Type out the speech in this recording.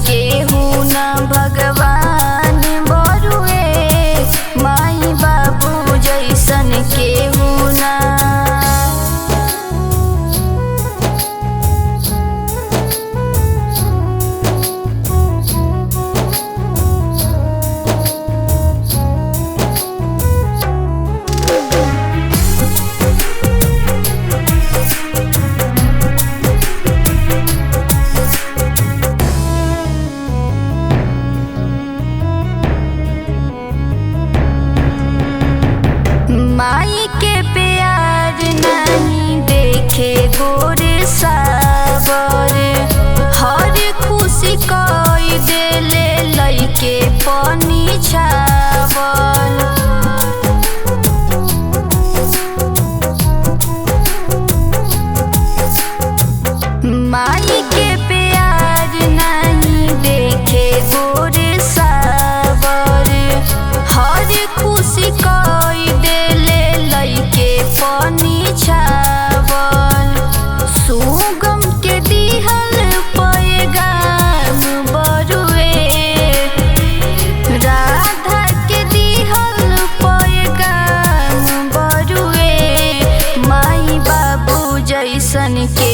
केहू न भगवान बरुए, माई बाबू जैसन केहू न। माई के प्यार नहीं देखे गोरे सावर, हर खुशी कोई देले लइके पनी छावल। माई के प्यार नहीं देखे गोरे सावर, हर खुशी कोई देले लइके पनी छावल। सुगम के दिहल पैगाम बरुए, राधा के दिहल पैगाम बरुए, माई बाबू जैसन के